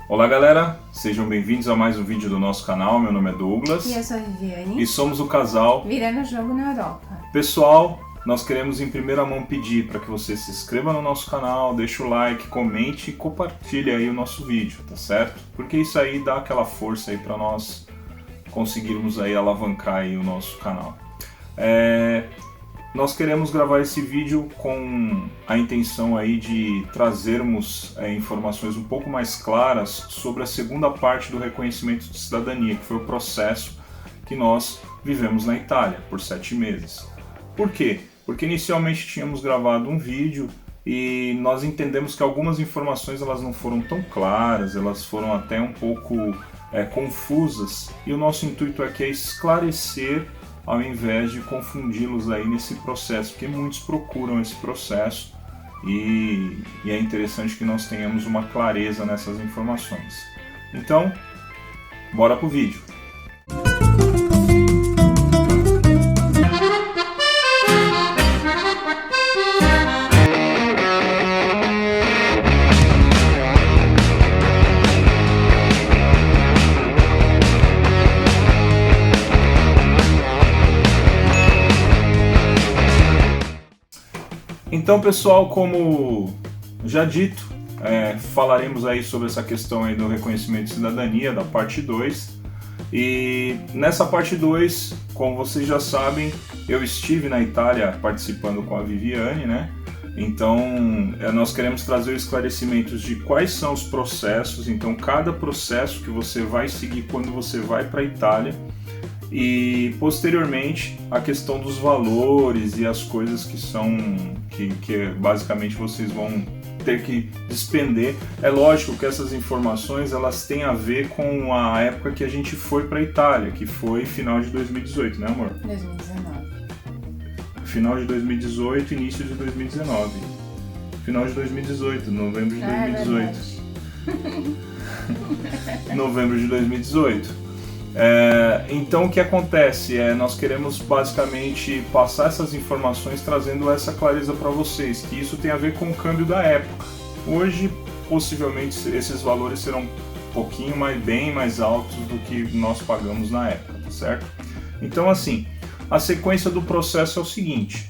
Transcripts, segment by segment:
Olá galera, sejam bem-vindos a mais um vídeo do nosso canal. Meu nome é Douglas E eu sou a Viviane. e somos o casal Virando o Jogo na Europa. Pessoal. Nós queremos em primeira mão pedir para que você se inscreva no nosso canal, deixe o like, comente e compartilhe aí o nosso vídeo, tá certo? Porque isso aí dá aquela força aí para nós conseguirmos aí alavancar aí o nosso canal. Nós queremos gravar esse vídeo com a intenção aí de trazermos informações um pouco mais claras sobre a segunda parte do reconhecimento de cidadania, que foi o processo que nós vivemos na Itália por 7 meses. Por quê? Porque inicialmente tínhamos gravado um vídeo e nós entendemos que algumas informações elas não foram tão claras, elas foram até um pouco confusas, e o nosso intuito aqui é esclarecer ao invés de confundi-los aí nesse processo, porque muitos procuram esse processo e é interessante que nós tenhamos uma clareza nessas informações. Então, bora pro vídeo. Então, pessoal, como já dito, falaremos aí sobre essa questão aí do reconhecimento de cidadania, da parte 2. E nessa parte 2, como vocês já sabem, eu estive na Itália participando com a Viviane, né? Então, nós queremos trazer esclarecimentos de quais são os processos, então cada processo que você vai seguir quando você vai para a Itália, e posteriormente a questão dos valores e as coisas que são que basicamente vocês vão ter que despender. É lógico que essas informações elas têm a ver com a época que a gente foi para a Itália, que foi final de 2018, né, amor? 2019. Final de 2018, início de 2019. Final de 2018, novembro de 2018. Novembro de 2018. Então o que acontece nós queremos basicamente passar essas informações trazendo essa clareza para vocês, que isso tem a ver com o câmbio da época. Hoje possivelmente esses valores serão um pouquinho bem mais altos do que nós pagamos na época, tá certo? Então assim, a sequência do processo é o seguinte: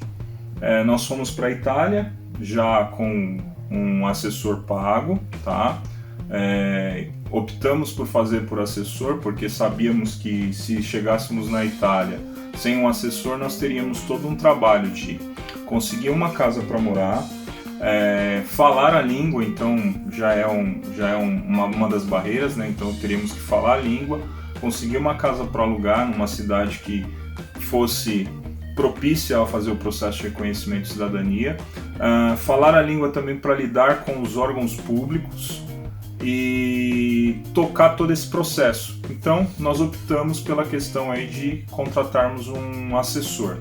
nós fomos para a Itália já com um assessor pago, tá? Optamos por fazer por assessor porque sabíamos que se chegássemos na Itália sem um assessor nós teríamos todo um trabalho de conseguir uma casa para morar, falar a língua, então já é uma das barreiras, né? Então teríamos que falar a língua, conseguir uma casa para alugar numa cidade que fosse propícia a fazer o processo de reconhecimento de cidadania, falar a língua também para lidar com os órgãos públicos e tocar todo esse processo. Então nós optamos pela questão aí de contratarmos um assessor.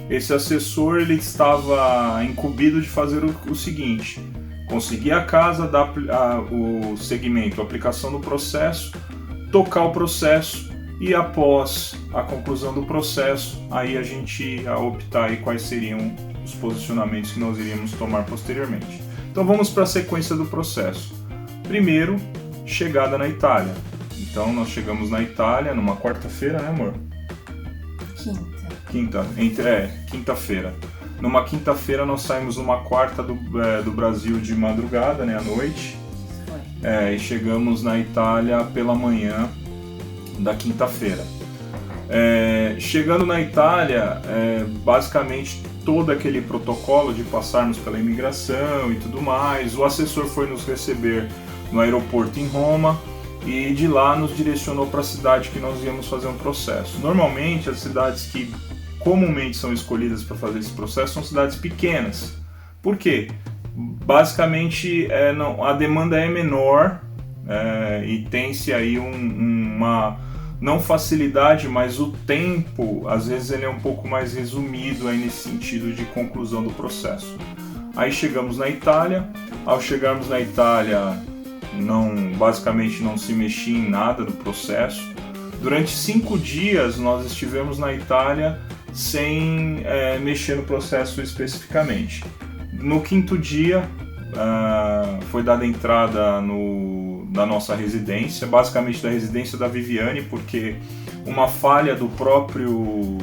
Esse assessor ele estava incumbido de fazer o seguinte: conseguir a casa, dar o segmento, a aplicação do processo, tocar o processo e após a conclusão do processo aí a gente ia optar aí quais seriam os posicionamentos que nós iríamos tomar posteriormente. Então vamos para a sequência do processo. Primeiro, chegada na Itália. Então nós chegamos na Itália numa quarta-feira, né, amor? Quinta-feira. Numa quinta-feira nós saímos numa quarta do Brasil de madrugada, né, à noite. E chegamos na Itália pela manhã da quinta-feira. Chegando na Itália, basicamente todo aquele protocolo de passarmos pela imigração e tudo mais, o assessor foi nos receber no aeroporto em Roma e de lá nos direcionou para a cidade que nós íamos fazer um processo. Normalmente as cidades que comumente são escolhidas para fazer esse processo são cidades pequenas. Por quê? Basicamente a demanda é menor e tem-se aí uma não facilidade, mas o tempo às vezes ele é um pouco mais resumido aí nesse sentido de conclusão do processo. Aí chegamos na Itália. Ao chegarmos na Itália basicamente não se mexia em nada do processo. Durante 5 dias nós estivemos na Itália sem mexer no processo especificamente. No 5º dia foi dada entrada da nossa residência, basicamente da residência da Viviane, porque uma falha do próprio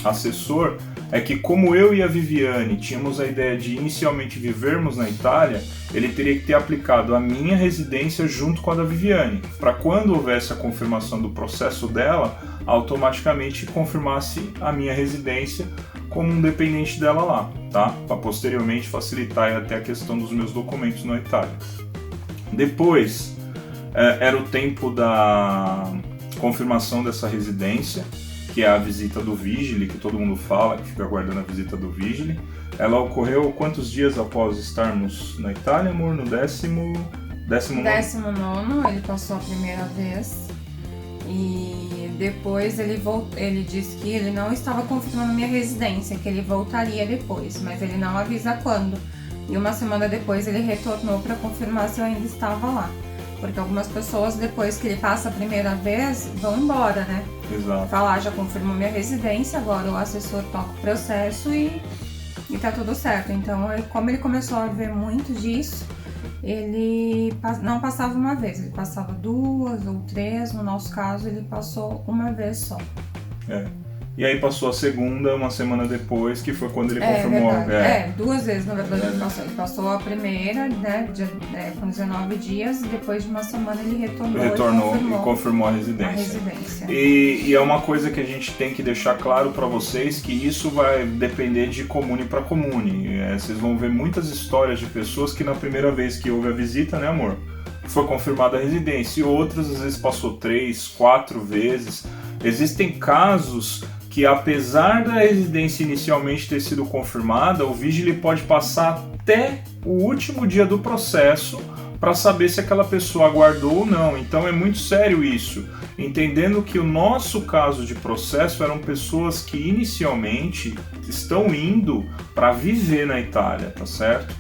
assessor é que, como eu e a Viviane tínhamos a ideia de inicialmente vivermos na Itália, ele teria que ter aplicado a minha residência junto com a da Viviane, para quando houvesse a confirmação do processo dela, automaticamente confirmasse a minha residência como um dependente dela lá, tá? Para posteriormente facilitar até a questão dos meus documentos na Itália. Depois, era o tempo da confirmação dessa residência, que é a visita do Vigile, que todo mundo fala, que fica aguardando a visita do Vigile. Ela ocorreu quantos dias após estarmos na Itália, amor? No 19º? 19º, ele passou a primeira vez. E depois ele disse que ele não estava confirmando minha residência, que ele voltaria depois, mas ele não avisa quando. E uma semana depois ele retornou para confirmar se eu ainda estava lá. Porque algumas pessoas, depois que ele passa a primeira vez, vão embora, né? Exato. Falar, já confirmou minha residência, agora o assessor toca o processo e tá tudo certo. Então, como ele começou a ver muito disso, ele não passava uma vez, ele passava 2 ou 3, no nosso caso ele passou uma vez só. E aí passou a segunda, uma semana depois, que foi quando ele confirmou. Verdade. 2 vezes, na verdade, ele passou a primeira, né, com 19 dias, e depois de uma semana ele retornou e confirmou a residência. E é uma coisa que a gente tem que deixar claro para vocês, que isso vai depender de comune para comune. Vocês vão ver muitas histórias de pessoas que na primeira vez que houve a visita, né, amor, foi confirmada a residência, e outras às vezes passou 3, 4 vezes. Existem casos que, apesar da residência inicialmente ter sido confirmada, o Vigile pode passar até o último dia do processo para saber se aquela pessoa aguardou ou não. Então é muito sério isso, entendendo que o nosso caso de processo eram pessoas que inicialmente estão indo para viver na Itália, tá certo?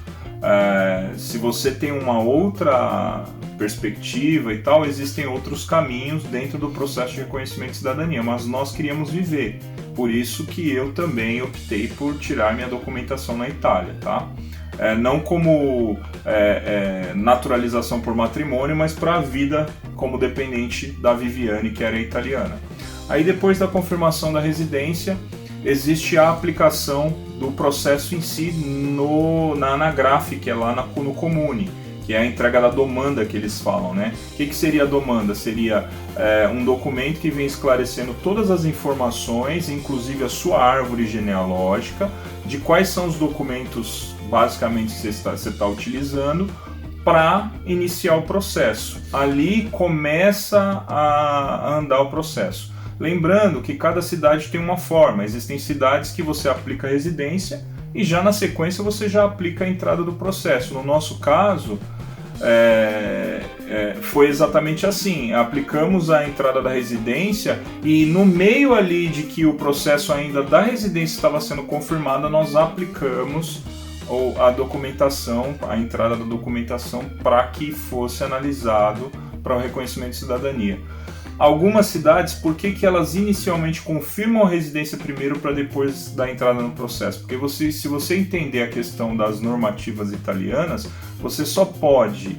Se você tem uma outra perspectiva e tal, existem outros caminhos dentro do processo de reconhecimento de cidadania, mas nós queríamos viver, por isso que eu também optei por tirar minha documentação na Itália, tá? Não como naturalização por matrimônio, mas para a vida como dependente da Viviane, que era italiana. Aí, depois da confirmação da residência, existe a aplicação do processo em si na Anagrafe, que é lá no Comune, que é a entrega da domanda que eles falam, né? O que seria a domanda? Seria um documento que vem esclarecendo todas as informações, inclusive a sua árvore genealógica, de quais são os documentos, basicamente, que você está utilizando para iniciar o processo. Ali começa a andar o processo. Lembrando que cada cidade tem uma forma. Existem cidades que você aplica a residência e já na sequência você já aplica a entrada do processo. No nosso caso, foi exatamente assim. Aplicamos a entrada da residência e no meio ali de que o processo ainda da residência estava sendo confirmada, nós aplicamos a documentação, a entrada da documentação, para que fosse analisado para o reconhecimento de cidadania. Algumas cidades, por que elas inicialmente confirmam a residência primeiro para depois da entrada no processo? Porque se você entender a questão das normativas italianas, você só pode,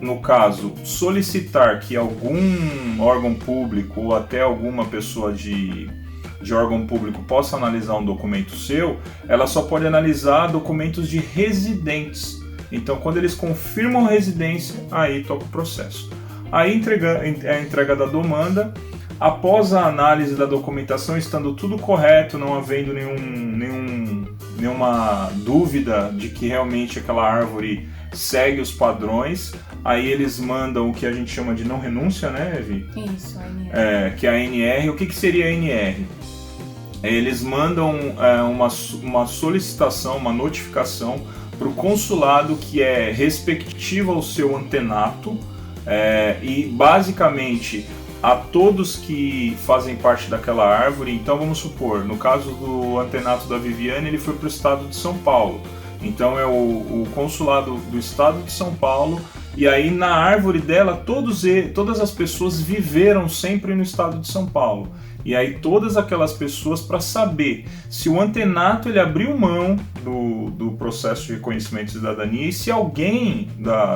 no caso, solicitar que algum órgão público ou até alguma pessoa de órgão público possa analisar um documento seu, ela só pode analisar documentos de residentes. Então, quando eles confirmam a residência, aí toca o processo. Aí a entrega da domanda, após a análise da documentação, estando tudo correto, não havendo nenhuma dúvida de que realmente aquela árvore segue os padrões, aí eles mandam o que a gente chama de não renúncia, né, Evi? Isso, a ANR. Que é a ANR. O que seria a ANR? Eles mandam uma solicitação, uma notificação para o consulado que é respectiva ao seu antenato, e basicamente a todos que fazem parte daquela árvore. Então vamos supor, no caso do antenato da Viviane, ele foi para o estado de São Paulo, então é o consulado do estado de São Paulo, e aí na árvore dela todas as pessoas viveram sempre no estado de São Paulo. E aí todas aquelas pessoas, para saber se o antenato ele abriu mão do processo de reconhecimento de cidadania e se alguém,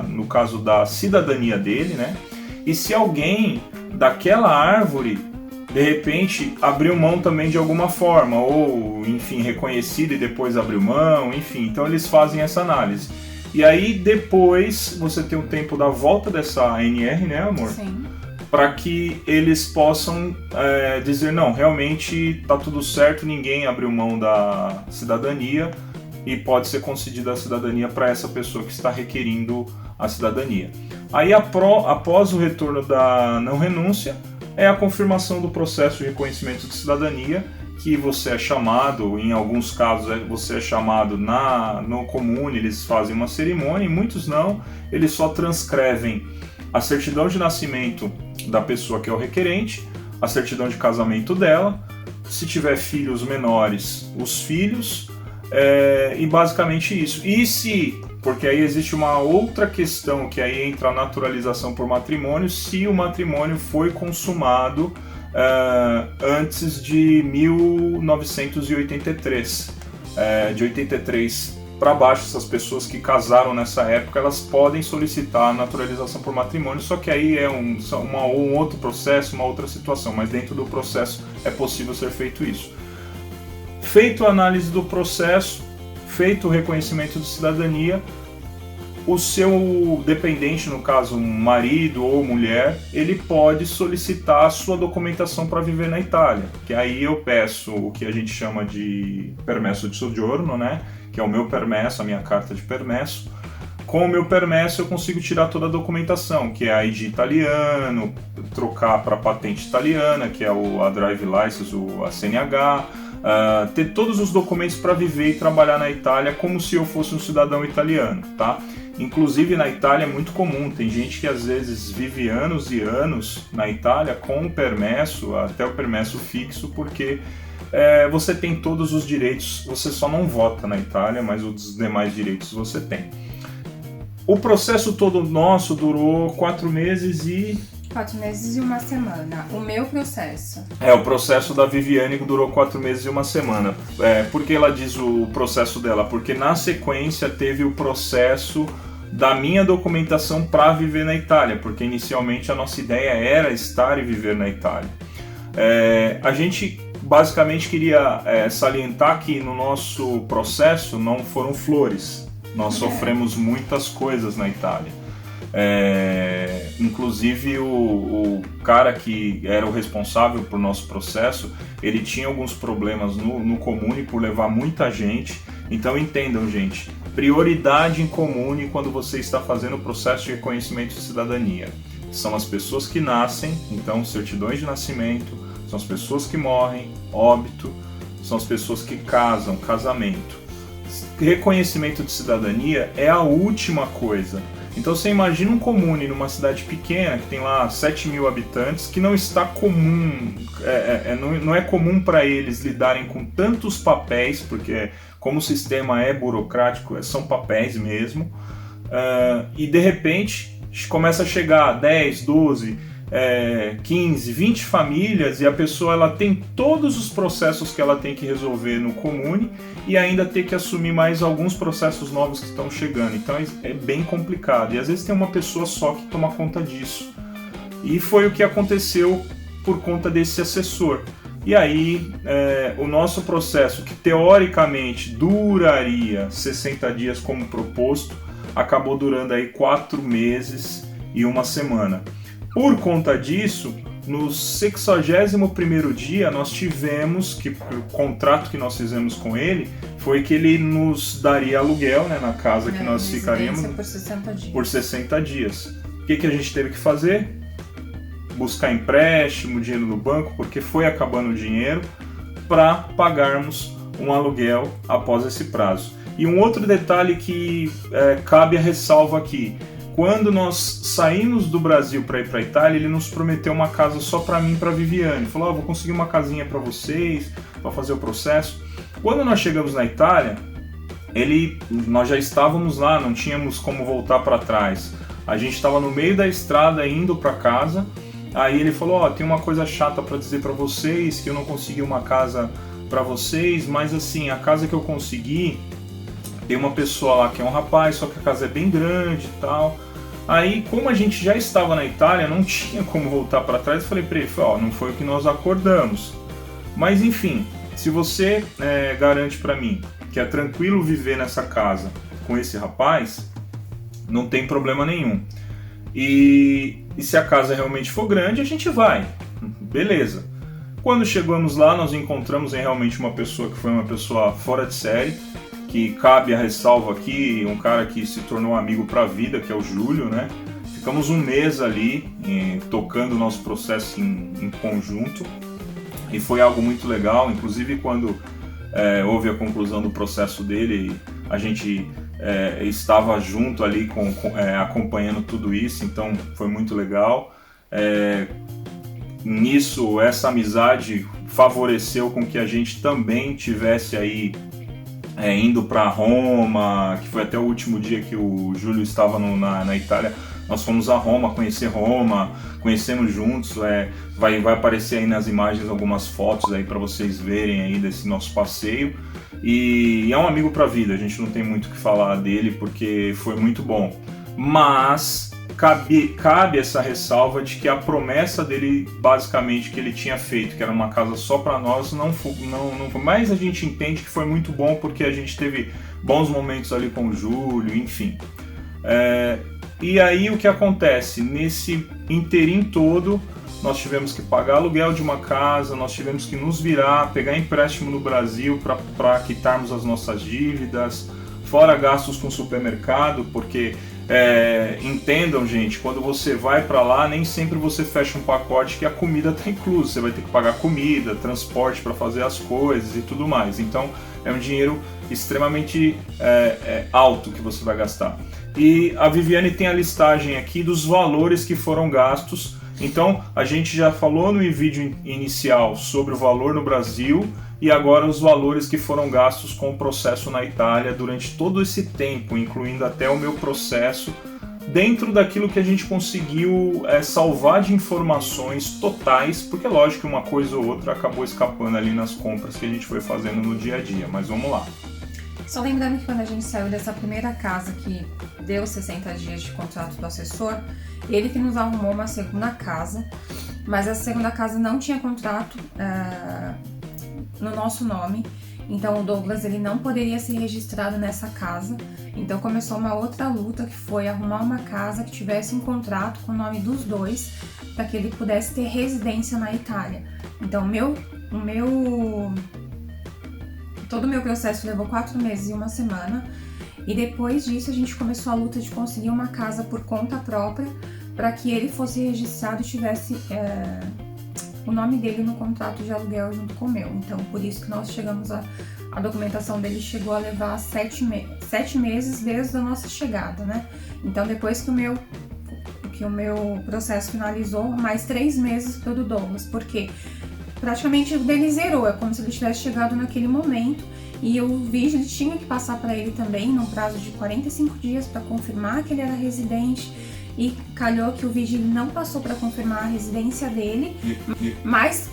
no caso da cidadania dele, né? E se alguém daquela árvore, de repente, abriu mão também de alguma forma, ou, enfim, reconhecido e depois abriu mão, enfim. Então eles fazem essa análise. E aí depois você tem o tempo da volta dessa ANR, né, amor? Sim. Para que eles possam dizer, não, realmente está tudo certo, ninguém abriu mão da cidadania e pode ser concedida a cidadania para essa pessoa que está requerindo a cidadania. Aí, após o retorno da não renúncia, é a confirmação do processo de reconhecimento de cidadania, que você é chamado, em alguns casos você é chamado no comune, eles fazem uma cerimônia, e muitos não, eles só transcrevem a certidão de nascimento da pessoa que é o requerente, a certidão de casamento dela, se tiver filhos menores, os filhos, e basicamente isso. Porque aí existe uma outra questão, que aí entra a naturalização por matrimônio, se o matrimônio foi consumado antes de 1983. De 83 para baixo, essas pessoas que casaram nessa época, elas podem solicitar a naturalização por matrimônio, só que aí é um outro processo, uma outra situação, mas dentro do processo é possível ser feito isso. Feito a análise do processo, feito o reconhecimento de cidadania, o seu dependente, no caso um marido ou mulher, ele pode solicitar a sua documentação para viver na Itália, que aí eu peço o que a gente chama de permesso de soggiorno, né? Que é o meu permesso, a minha carta de permesso. Com o meu permesso eu consigo tirar toda a documentação, que é a ID italiano, trocar para patente italiana, que é a Drive License, a CNH, ter todos os documentos para viver e trabalhar na Itália como se eu fosse um cidadão italiano, tá? Inclusive na Itália é muito comum, tem gente que às vezes vive anos e anos na Itália com o permesso, até o permesso fixo, porque você tem todos os direitos, você só não vota na Itália, mas os demais direitos você tem. O processo todo nosso durou 4 meses e 4 meses e 1 semana. O meu processo. O processo da Viviane durou 4 meses e 1 semana. Por que ela diz o processo dela? Porque na sequência teve o processo da minha documentação para viver na Itália, porque inicialmente a nossa ideia era estar e viver na Itália. A gente basicamente queria salientar que no nosso processo não foram flores. Nós sofremos muitas coisas na Itália. Inclusive o cara que era o responsável por nosso processo, ele tinha alguns problemas no comune por levar muita gente. Então entendam, gente, prioridade em comune quando você está fazendo o processo de reconhecimento de cidadania. São as pessoas que nascem, então certidões de nascimento, são as pessoas que morrem, óbito, são as pessoas que casam, casamento. Reconhecimento de cidadania é a última coisa. Então você imagina um comune numa cidade pequena, que tem lá 7 mil habitantes, que não está comum, não é comum para eles lidarem com tantos papéis, porque como o sistema é burocrático, são papéis mesmo, e de repente começa a chegar 10, 12, 15, 20 famílias e a pessoa ela tem todos os processos que ela tem que resolver no comune e ainda ter que assumir mais alguns processos novos que estão chegando. Então é bem complicado e às vezes tem uma pessoa só que toma conta disso. E foi o que aconteceu por conta desse assessor. E aí o nosso processo, que teoricamente duraria 60 dias como proposto, acabou durando aí 4 meses e 1 semana. Por conta disso, no 61º dia, nós tivemos, que o contrato que nós fizemos com ele, foi que ele nos daria aluguel, né, na casa que nós ficaríamos por 60 dias. O que a gente teve que fazer? Buscar empréstimo, dinheiro no banco, porque foi acabando o dinheiro, para pagarmos um aluguel após esse prazo. E um outro detalhe que cabe a ressalva aqui: quando nós saímos do Brasil para ir para a Itália, ele nos prometeu uma casa só para mim e para a Viviane. Ele falou: vou conseguir uma casinha para vocês, para fazer o processo. Quando nós chegamos na Itália, nós já estávamos lá, não tínhamos como voltar para trás. A gente estava no meio da estrada indo para casa Aí ele falou, ó, tem uma coisa chata para dizer para vocês, que eu não consegui uma casa para vocês, mas assim, a casa que eu consegui, tem uma pessoa lá que é um rapaz, só que a casa é bem grande e tal. Aí, como a gente já estava na Itália, não tinha como voltar para trás, eu falei para ele, ó, não foi o que nós acordamos. Mas enfim, se você garante para mim que é tranquilo viver nessa casa com esse rapaz, não tem problema nenhum. E se a casa realmente for grande, a gente vai. Beleza. Quando chegamos lá, nós encontramos realmente uma pessoa que foi uma pessoa fora de série, que cabe a ressalva aqui, um cara que se tornou amigo para a vida, que é o Júlio, né? Ficamos um mês ali tocando o nosso processo em conjunto e foi algo muito legal. Inclusive, quando houve a conclusão do processo dele, a gente estava junto ali acompanhando tudo isso, então foi muito legal. Nisso, essa amizade favoreceu com que a gente também tivesse aí indo para Roma, que foi até o último dia que o Júlio estava na Itália. Nós fomos a Roma, conhecer Roma, conhecemos juntos. Vai aparecer aí nas imagens algumas fotos aí para vocês verem aí desse nosso passeio. E é um amigo para a vida, a gente não tem muito o que falar dele porque foi muito bom. Mas cabe essa ressalva de que a promessa dele, basicamente, que ele tinha feito, que era uma casa só para nós, não foi. Mas a gente entende que foi muito bom porque a gente teve bons momentos ali com o Júlio, enfim. E aí o que acontece? Nesse interim todo, nós tivemos que pagar aluguel de uma casa, nós tivemos que nos virar, pegar empréstimo no Brasil para quitarmos as nossas dívidas, fora gastos com supermercado, porque entendam, gente, quando você vai para lá, nem sempre você fecha um pacote que a comida está inclusa, você vai ter que pagar comida, transporte para fazer as coisas e tudo mais. Então é um dinheiro extremamente alto que você vai gastar. E a Viviane tem a listagem aqui dos valores que foram gastos. Então a gente já falou no vídeo inicial sobre o valor no Brasil e agora os valores que foram gastos com o processo na Itália durante todo esse tempo, incluindo até o meu processo, dentro daquilo que a gente conseguiu salvar de informações totais, porque lógico que uma coisa ou outra acabou escapando ali nas compras que a gente foi fazendo no dia a dia, mas vamos lá. Só lembrando que quando a gente saiu dessa primeira casa que deu 60 dias de contrato do assessor, ele que nos arrumou uma segunda casa, mas essa segunda casa não tinha contrato no nosso nome, então o Douglas ele não poderia ser registrado nessa casa, então começou uma outra luta que foi arrumar uma casa que tivesse um contrato com o nome dos dois, para que ele pudesse ter residência na Itália. Então todo o meu processo levou 4 meses e 1 semana, e depois disso a gente começou a luta de conseguir uma casa por conta própria para que ele fosse registrado e tivesse o nome dele no contrato de aluguel junto com o meu. Então por isso que nós chegamos a documentação dele chegou a levar 7 meses desde a nossa chegada, né? Então depois que o meu processo finalizou, mais 3 meses para o do Douglas, porque praticamente o dele zerou, é como se ele tivesse chegado naquele momento, e o vídeo tinha que passar para ele também num prazo de 45 dias para confirmar que ele era residente, e calhou que o vídeo não passou para confirmar a residência dele, mas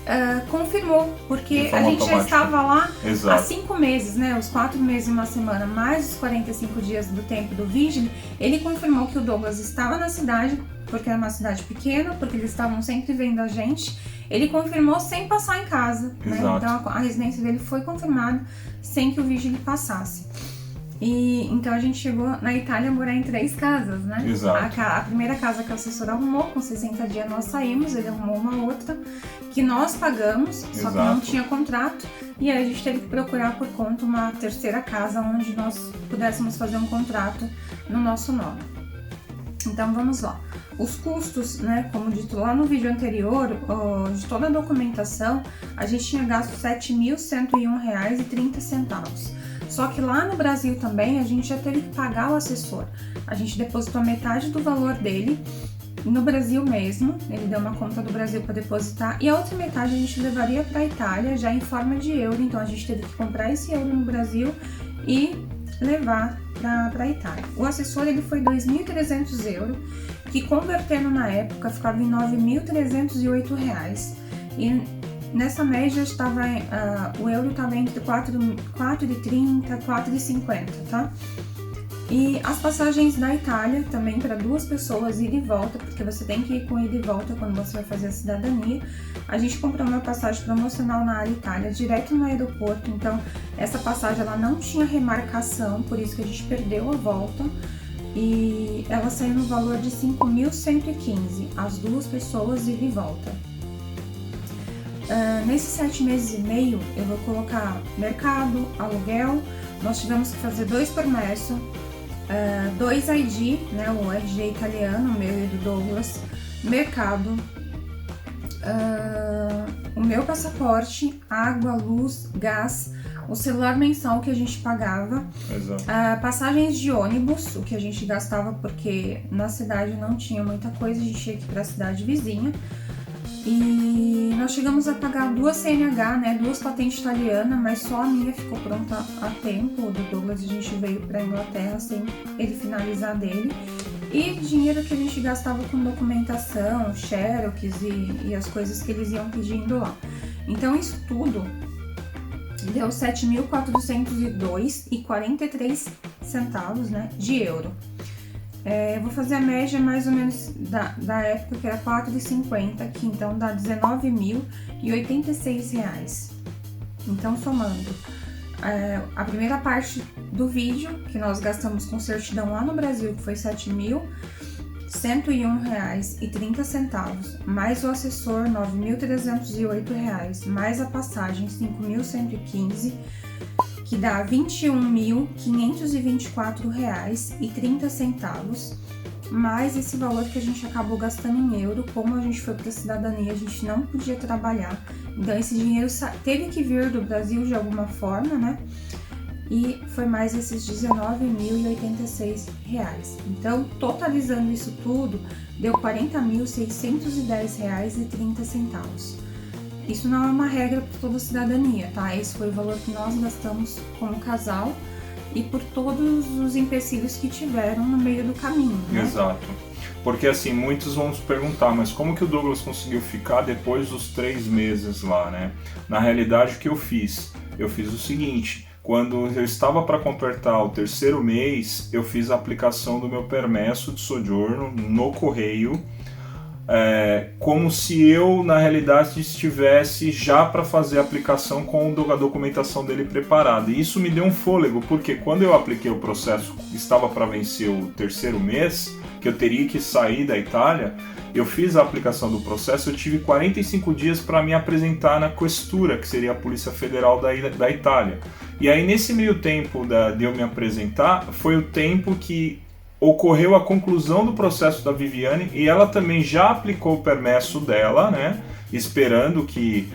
confirmou, porque a gente já estava lá há 5 meses, né? Os 4 meses e 1 semana, mais os 45 dias do tempo do vídeo, ele confirmou que o Douglas estava na cidade, porque era uma cidade pequena, porque eles estavam sempre vendo a gente. Ele confirmou sem passar em casa, né? Então a residência dele foi confirmada sem que o vídeo passasse. E então a gente chegou na Itália a morar em 3 casas, né? Exato. A primeira casa que o assessor arrumou, com 60 dias nós saímos, ele arrumou uma outra que nós pagamos, só que não tinha contrato, e aí a gente teve que procurar por conta uma terceira casa onde nós pudéssemos fazer um contrato no nosso nome. Então vamos lá. Os custos, né, como dito lá no vídeo anterior, de toda a documentação, a gente tinha gasto R$ 7.101,30. Só que lá no Brasil também a gente já teve que pagar o assessor. A gente depositou metade do valor dele no Brasil mesmo, ele deu uma conta do Brasil para depositar, e a outra metade a gente levaria para a Itália já em forma de euro, então a gente teve que comprar esse euro no Brasil e levar para a Itália. O assessor ele foi 2.300 euros, que convertendo na época ficava em 9.308 reais. E nessa média estava, o euro estava entre 4,30 e 4,50, tá? E as passagens da Itália também para 2 pessoas, ida e volta, porque você tem que ir com ida e volta quando você vai fazer a cidadania. A gente comprou uma passagem promocional na Alitalia, direto no aeroporto, então essa passagem ela não tinha remarcação, por isso que a gente perdeu a volta. E ela saiu no valor de 5.115, as 2 pessoas, ida e volta. Nesses 7 meses e meio, eu vou colocar mercado, aluguel, nós tivemos que fazer 2 permesso, 2 ID, né, o RG italiano, o meu e do Douglas, mercado, o meu passaporte, água, luz, gás, o celular mensal que a gente pagava, passagens de ônibus, o que a gente gastava porque na cidade não tinha muita coisa, a gente tinha que ir para a cidade vizinha. E nós chegamos a pagar 2 CNH, né, 2 patentes italianas, mas só a minha ficou pronta a tempo. O do Douglas a gente veio para a Inglaterra sem ele finalizar dele. E dinheiro que a gente gastava com documentação, xerox e as coisas que eles iam pedindo lá. Então isso tudo deu 7.402,43 centavos, né, de euro. Eu vou fazer a média mais ou menos da época, que era 4,50, que então dá 19.086 reais. Então, somando a primeira parte do vídeo, que nós gastamos com certidão lá no Brasil, que foi 7.101 reais e 30 centavos, mais o assessor 9.308 reais, mais a passagem 5.115, que dá 21.524 reais e 30 centavos, mais esse valor que a gente acabou gastando em euro. Como a gente foi para a cidadania, a gente não podia trabalhar, então esse dinheiro teve que vir do Brasil de alguma forma, né? E foi mais esses 19.086 reais. Então, totalizando isso tudo, deu 40.610 reais e 30 centavos. Isso não é uma regra para toda a cidadania, tá? Esse foi o valor que nós gastamos como casal e por todos os empecilhos que tiveram no meio do caminho, né? Exato. Porque assim, muitos vão se perguntar, mas como que o Douglas conseguiu ficar depois dos 3 meses lá, né? Na realidade, o que eu fiz? Eu fiz o seguinte: quando eu estava para completar o 3º mês, eu fiz a aplicação do meu permesso de soggiorno no correio, como se eu, na realidade, estivesse já para fazer a aplicação com a documentação dele preparada. E isso me deu um fôlego, porque quando eu apliquei o processo, estava para vencer o 3º mês, que eu teria que sair da Itália, eu fiz a aplicação do processo, eu tive 45 dias para me apresentar na Questura, que seria a Polícia Federal da Itália. E aí, nesse meio tempo de eu me apresentar, foi o tempo que ocorreu a conclusão do processo da Viviane, e ela também já aplicou o permesso dela, né, esperando que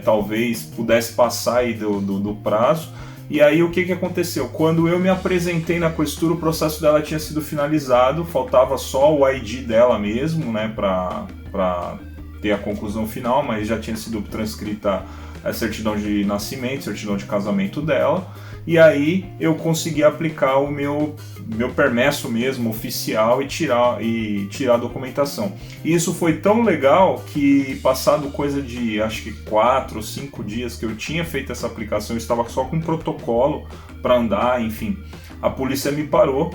talvez pudesse passar aí do prazo. E aí o que aconteceu? Quando eu me apresentei na Questura, o processo dela tinha sido finalizado, faltava só o ID dela mesmo, né, para ter a conclusão final, mas já tinha sido transcrita a certidão de nascimento, certidão de casamento dela. E aí eu consegui aplicar o meu permesso mesmo, oficial, e tirar a documentação. E isso foi tão legal que, passado coisa de acho que 4 ou 5 dias que eu tinha feito essa aplicação, eu estava só com um protocolo para andar, enfim, a polícia me parou,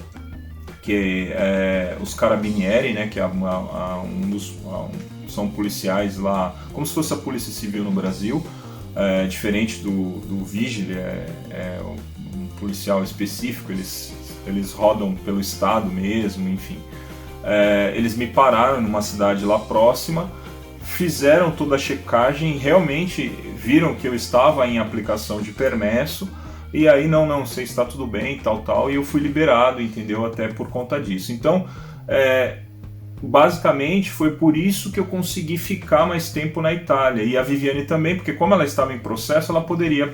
que os carabinieri, né, que são policiais lá, como se fosse a Polícia Civil no Brasil. Diferente do Vigile, um policial específico, eles rodam pelo estado mesmo, enfim. Eles me pararam numa cidade lá próxima, fizeram toda a checagem, realmente viram que eu estava em aplicação de permesso, e aí não, você está tudo bem, tal, e eu fui liberado, entendeu? Até por conta disso. Então, basicamente foi por isso que eu consegui ficar mais tempo na Itália, e a Viviane também, porque como ela estava em processo, ela poderia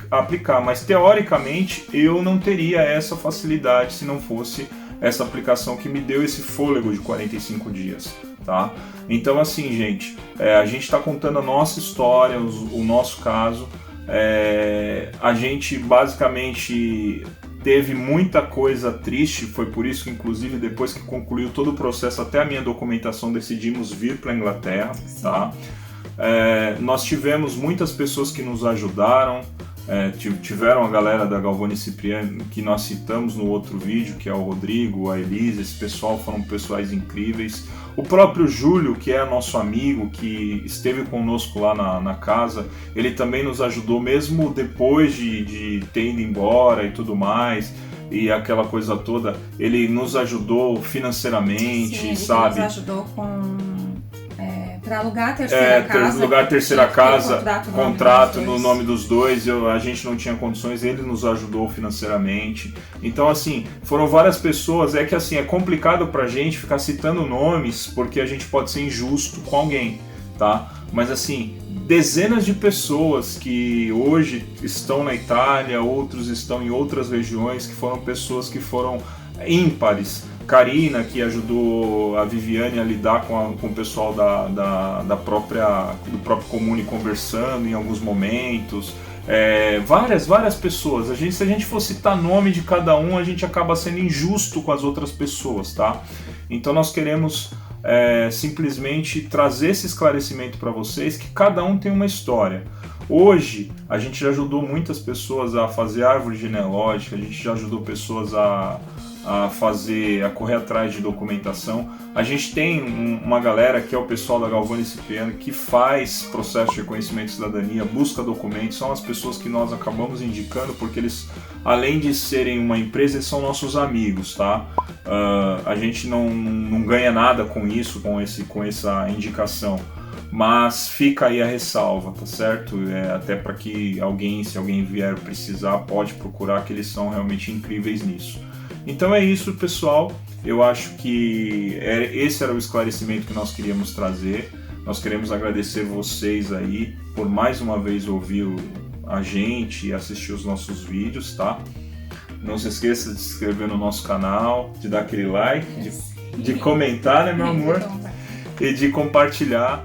aplicar, mas teoricamente eu não teria essa facilidade se não fosse essa aplicação que me deu esse fôlego de 45 dias, tá? Então assim, gente, a gente está contando a nossa história, o nosso caso. A gente basicamente teve muita coisa triste, foi por isso que inclusive depois que concluiu todo o processo, até a minha documentação, decidimos vir para a Inglaterra, tá? Nós tivemos muitas pessoas que nos ajudaram, tiveram a galera da Galvani Cipriani, que nós citamos no outro vídeo, que é o Rodrigo, a Elisa, esse pessoal foram pessoais incríveis. O próprio Júlio, que é nosso amigo, que esteve conosco lá na casa, ele também nos ajudou, mesmo depois de ter ido embora e tudo mais, e aquela coisa toda, ele nos ajudou financeiramente. Sim, ele sabe? Nos ajudou para alugar a terceira casa. Alugar a terceira casa, contrato no nome dos dois, a gente não tinha condições, ele nos ajudou financeiramente. Então, assim, foram várias pessoas. É que, assim, é complicado pra gente ficar citando nomes, porque a gente pode ser injusto com alguém, tá? Mas, assim, dezenas de pessoas que hoje estão na Itália, outros estão em outras regiões, que foram pessoas que foram ímpares. Karina, que ajudou a Viviane a lidar com o pessoal do próprio Comune conversando em alguns momentos. Várias pessoas. Se a gente for citar nome de cada um, a gente acaba sendo injusto com as outras pessoas, tá? Então nós queremos simplesmente trazer esse esclarecimento para vocês, que cada um tem uma história. Hoje a gente já ajudou muitas pessoas a fazer árvore genealógica, a gente já ajudou pessoas a correr atrás de documentação. A gente tem uma galera que é o pessoal da Galvani Cipriani, que faz processo de reconhecimento de cidadania, busca documentos, são as pessoas que nós acabamos indicando, porque eles, além de serem uma empresa, eles são nossos amigos, tá? A gente não ganha nada com isso, com essa indicação, mas fica aí a ressalva, tá certo? Até para que se alguém vier precisar, pode procurar, que eles são realmente incríveis nisso. Então é isso, pessoal. Eu acho que esse era o esclarecimento que nós queríamos trazer. Nós queremos agradecer vocês aí por mais uma vez ouvir a gente e assistir os nossos vídeos, tá? Não se esqueça de se inscrever no nosso canal, de dar aquele like, de comentar, né, meu amor? E de compartilhar